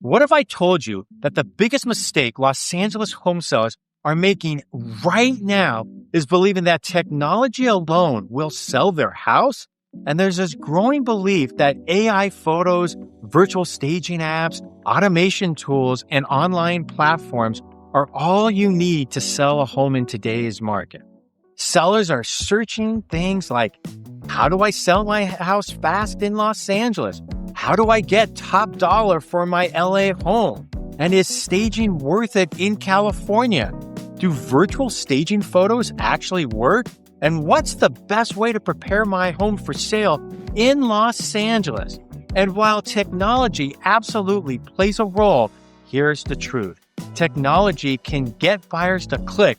What if I told you that the biggest mistake Los Angeles home sellers are making right now is believing that technology alone will sell their house? And there's this growing belief that AI photos, virtual staging apps, automation tools, and online platforms are all you need to sell a home in today's market. Sellers are searching things like, how do I sell my house fast in Los Angeles? How do I get top dollar for my LA home? And is staging worth it in California? Do virtual staging photos actually work? And what's the best way to prepare my home for sale in Los Angeles? And while technology absolutely plays a role, here's the truth. Technology can get buyers to click,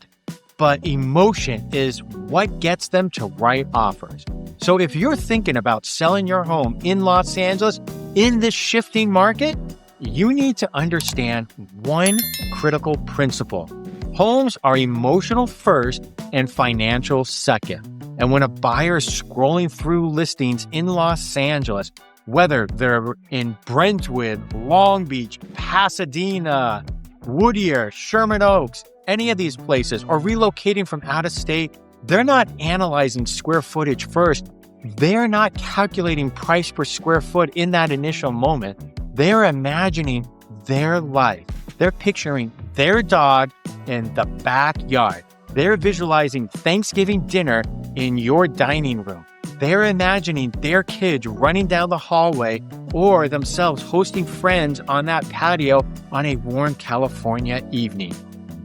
but emotion is what gets them to write offers. So if you're thinking about selling your home in Los Angeles in this shifting market, you need to understand one critical principle. Homes are emotional first and financial second. And when a buyer is scrolling through listings in Los Angeles, whether they're in Brentwood, Long Beach, Pasadena, Whittier, Sherman Oaks, any of these places, or relocating from out of state, they're not analyzing square footage first. They're not calculating price per square foot in that initial moment. They're imagining their life. They're picturing their dog in the backyard. They're visualizing Thanksgiving dinner in your dining room. They're imagining their kids running down the hallway or themselves hosting friends on that patio on a warm California evening.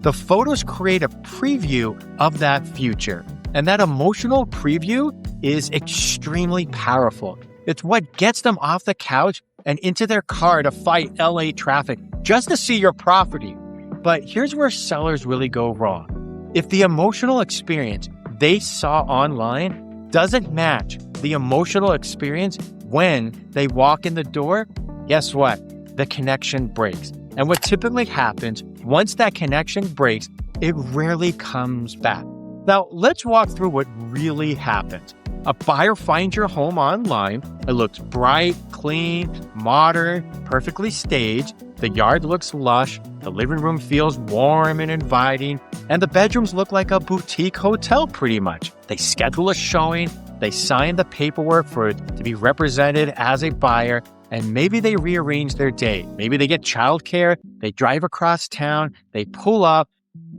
The photos create a preview of that future, and that emotional preview is extremely powerful. It's what gets them off the couch and into their car to fight LA traffic just to see your property. But here's where sellers really go wrong. If the emotional experience they saw online doesn't match the emotional experience when they walk in the door, guess what? The connection breaks. And what typically happens once that connection breaks, it rarely comes back. Now, let's walk through what really happens. A buyer finds your home online. It looks bright, clean, modern, perfectly staged. The yard looks lush. The living room feels warm and inviting. And the bedrooms look like a boutique hotel pretty much. They schedule a showing. They sign the paperwork for it to be represented as a buyer. And maybe they rearrange their day. Maybe they get childcare. They drive across town. They pull up.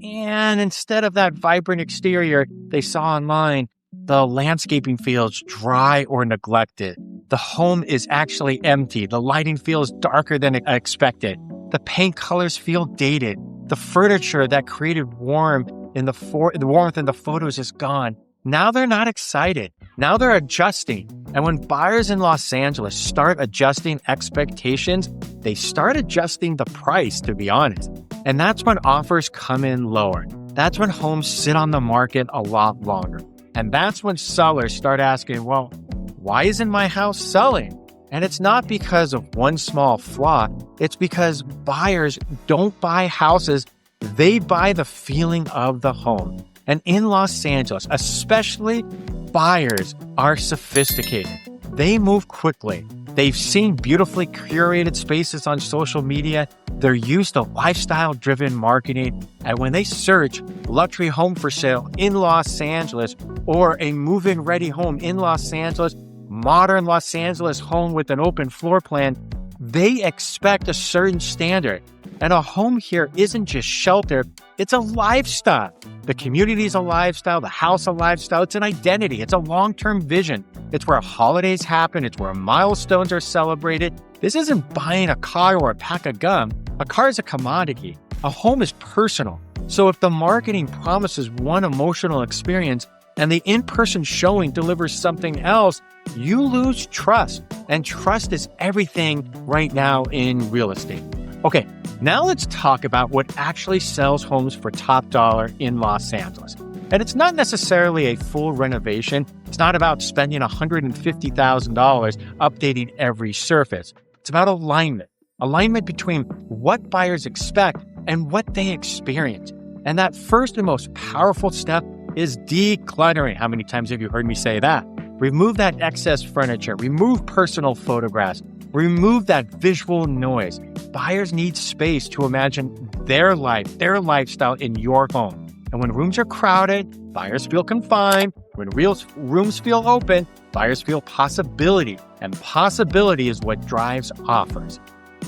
And instead of that vibrant exterior they saw online, the landscaping feels dry or neglected. The home is actually empty. The lighting feels darker than expected. The paint colors feel dated. The furniture that created warmth in the photos is gone. Now they're not excited. Now they're adjusting. And when buyers in Los Angeles start adjusting expectations, they start adjusting the price, to be honest. And that's when offers come in lower. That's when homes sit on the market a lot longer. And that's when sellers start asking, well, why isn't my house selling? And it's not because of one small flaw. It's because buyers don't buy houses. They buy the feeling of the home. And in Los Angeles, especially, buyers are sophisticated. They move quickly. They've seen beautifully curated spaces on social media. They're used to lifestyle-driven marketing. And when they search luxury home for sale in Los Angeles or a move-in ready home in Los Angeles, modern Los Angeles home with an open floor plan, they expect a certain standard. And a home here isn't just shelter, it's a lifestyle. The community is a lifestyle, the house a lifestyle, it's an identity, it's a long-term vision. It's where holidays happen, it's where milestones are celebrated. This isn't buying a car or a pack of gum. A car is a commodity. A home is personal. So if the marketing promises one emotional experience and the in-person showing delivers something else, you lose trust. And trust is everything right now in real estate. Okay, now let's talk about what actually sells homes for top dollar in Los Angeles. And it's not necessarily a full renovation. It's not about spending $150,000 updating every surface. It's about alignment. Alignment between what buyers expect and what they experience. And that first and most powerful step is decluttering. How many times have you heard me say that? Remove that excess furniture. Remove personal photographs. Remove that visual noise. buyers need space to imagine their life, their lifestyle in your home. And when rooms are crowded, buyers feel confined. When rooms feel open, buyers feel possibility. And possibility is what drives offers.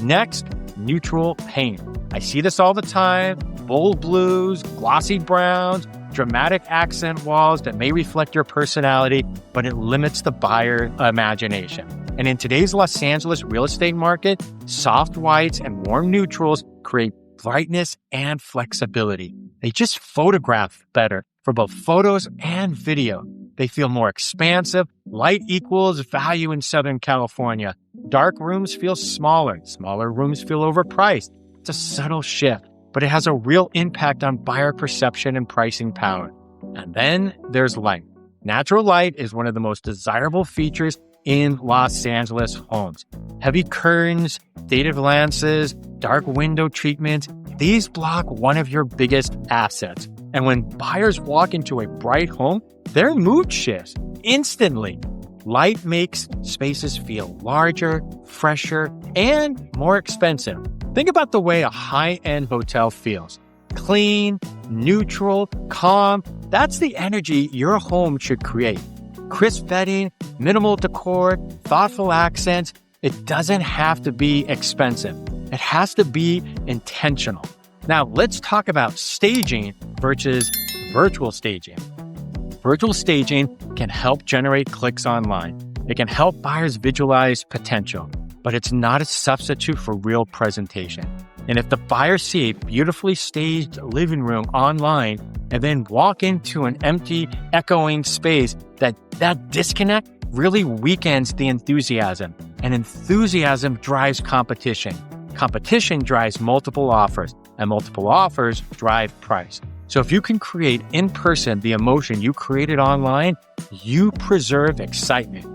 Next, neutral paint. I see this all the time. Bold blues, glossy browns, dramatic accent walls that may reflect your personality, but it limits the buyer imagination. And in today's Los Angeles real estate market, soft whites and warm neutrals create brightness and flexibility. They just photograph better for both photos and video. They feel more expansive. Light equals value in Southern California. Dark rooms feel smaller. Smaller rooms feel overpriced. It's a subtle shift, but it has a real impact on buyer perception and pricing power. And then there's light. Natural light is one of the most desirable features in Los Angeles homes. Heavy curtains, dated lances, dark window treatments, these block one of your biggest assets. And when buyers walk into a bright home, their mood shifts instantly. Light makes spaces feel larger, fresher, and more expensive. Think about the way a high-end hotel feels. Clean, neutral, calm. That's the energy your home should create. Crisp bedding, minimal decor, thoughtful accents. It doesn't have to be expensive. It has to be intentional. Now, let's talk about staging versus virtual staging. Virtual staging can help generate clicks online. It can help buyers visualize potential, but it's not a substitute for real presentation. And if the buyers see a beautifully staged living room online and then walk into an empty, echoing space, that disconnect really weakens the enthusiasm. And enthusiasm drives competition. Competition drives multiple offers, and multiple offers drive price. So if you can create in person the emotion you created online, you preserve excitement.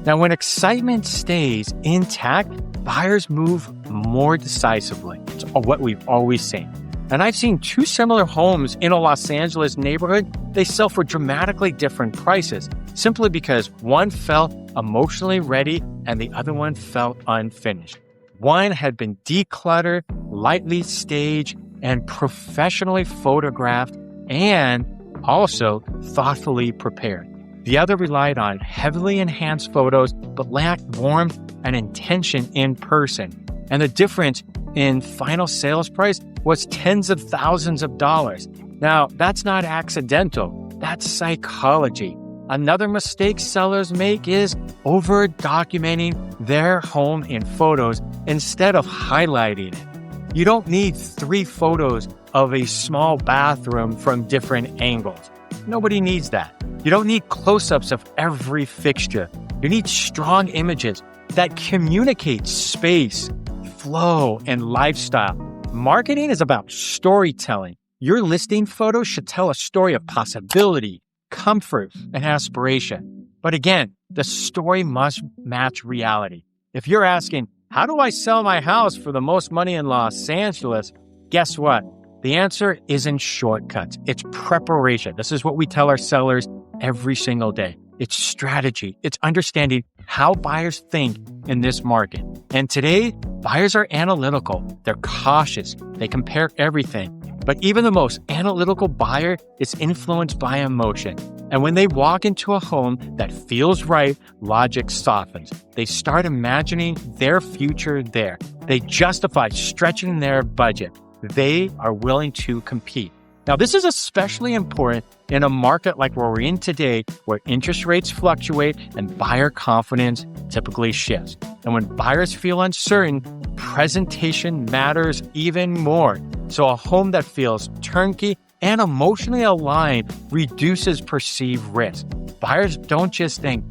Now, when excitement stays intact, buyers move more decisively. It's what we've always seen. And I've seen two similar homes in a Los Angeles neighborhood. They sell for dramatically different prices, simply because one felt emotionally ready and the other one felt unfinished. One had been decluttered, lightly staged, and professionally photographed, and also thoughtfully prepared. The other relied on heavily enhanced photos, but lacked warmth and intention in person. And the difference in final sales price was tens of thousands of dollars. Now, that's not accidental. That's psychology. Another mistake sellers make is over-documenting their home in photos instead of highlighting it. You don't need 3 photos of a small bathroom from different angles. Nobody needs that. You don't need close-ups of every fixture. You need strong images that communicate space, flow, and lifestyle. Marketing is about storytelling. Your listing photos should tell a story of possibility, comfort, and aspiration. But again, the story must match reality. If you're asking, how do I sell my house for the most money in Los Angeles? Guess what? The answer isn't shortcuts. It's preparation. This is what we tell our sellers every single day. It's strategy. It's understanding how buyers think in this market. And today, buyers are analytical. They're cautious. They compare everything. But even the most analytical buyer is influenced by emotion. And when they walk into a home that feels right, logic softens. They start imagining their future there. They justify stretching their budget. They are willing to compete. Now, this is especially important in a market like where we're in today, where interest rates fluctuate and buyer confidence typically shifts. And when buyers feel uncertain, presentation matters even more. So a home that feels turnkey and emotionally aligned reduces perceived risk. Buyers don't just think,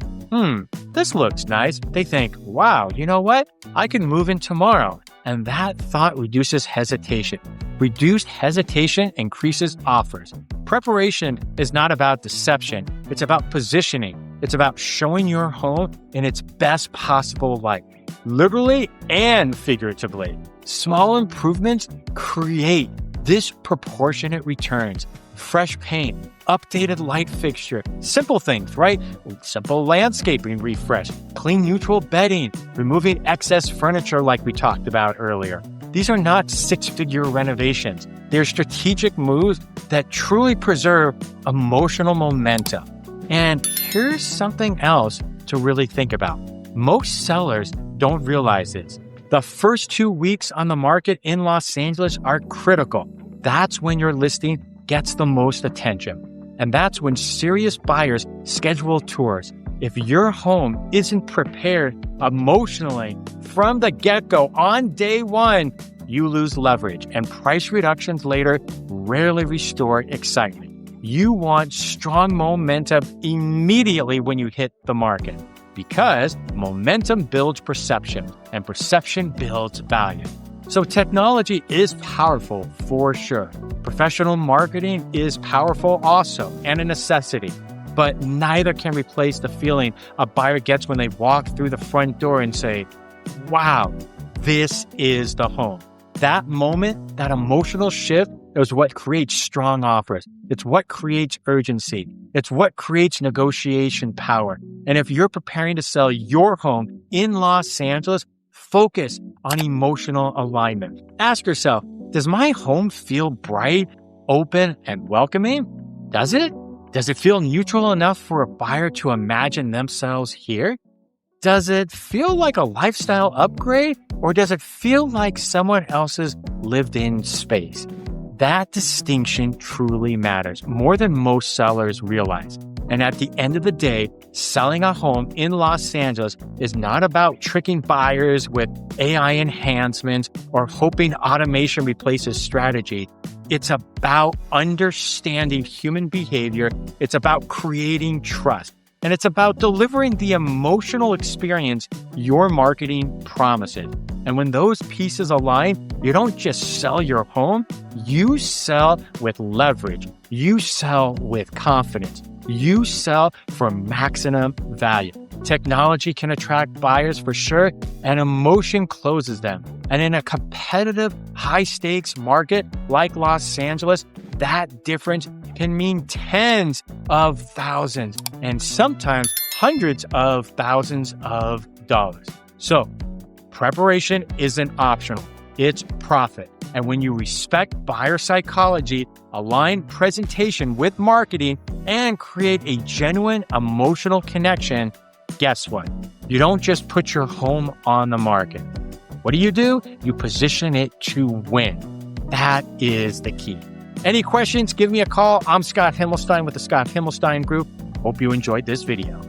this looks nice. They think, wow, you know what? I can move in tomorrow. And that thought reduces hesitation. Reduced hesitation increases offers. Preparation is not about deception. It's about positioning. It's about showing your home in its best possible light, literally and figuratively. Small improvements create disproportionate returns. fresh paint, updated light fixture, simple things, right? Simple landscaping refresh, clean neutral bedding, removing excess furniture like we talked about earlier. These are not six-figure renovations. They're strategic moves that truly preserve emotional momentum. And here's something else to really think about. Most sellers don't realize this. The first 2 weeks on the market in Los Angeles are critical. That's when your listing gets the most attention. And that's when serious buyers schedule tours. If your home isn't prepared emotionally from the get-go on day one, you lose leverage, and price reductions later rarely restore excitement. You want strong momentum immediately when you hit the market, because momentum builds perception, and perception builds value. So technology is powerful for sure. Professional marketing is powerful also, and a necessity. But neither can replace the feeling a buyer gets when they walk through the front door and say, wow, this is the home. That moment, that emotional shift is what creates strong offers. It's what creates urgency. It's what creates negotiation power. And if you're preparing to sell your home in Los Angeles, focus on emotional alignment. Ask yourself, does my home feel bright, open, and welcoming? Does it? Does it feel neutral enough for a buyer to imagine themselves here? Does it feel like a lifestyle upgrade, or does it feel like someone else's lived-in space? That distinction truly matters, more than most sellers realize. And at the end of the day, selling a home in Los Angeles is not about tricking buyers with AI enhancements or hoping automation replaces strategy. It's about understanding human behavior. It's about creating trust. And it's about delivering the emotional experience your marketing promises. And when those pieces align, you don't just sell your home, you sell with leverage. You sell with confidence. You sell for maximum value. Technology can attract buyers for sure, and emotion closes them. And in a competitive, high-stakes market like Los Angeles, that difference can mean tens of thousands and sometimes hundreds of thousands of dollars. So, preparation isn't optional. It's profit. And when you respect buyer psychology, align presentation with marketing, and create a genuine emotional connection, guess what? You don't just put your home on the market. What do? You position it to win. That is the key. Any questions? Give me a call. I'm Scott Himelstein with the Scott Himelstein Group. Hope you enjoyed this video.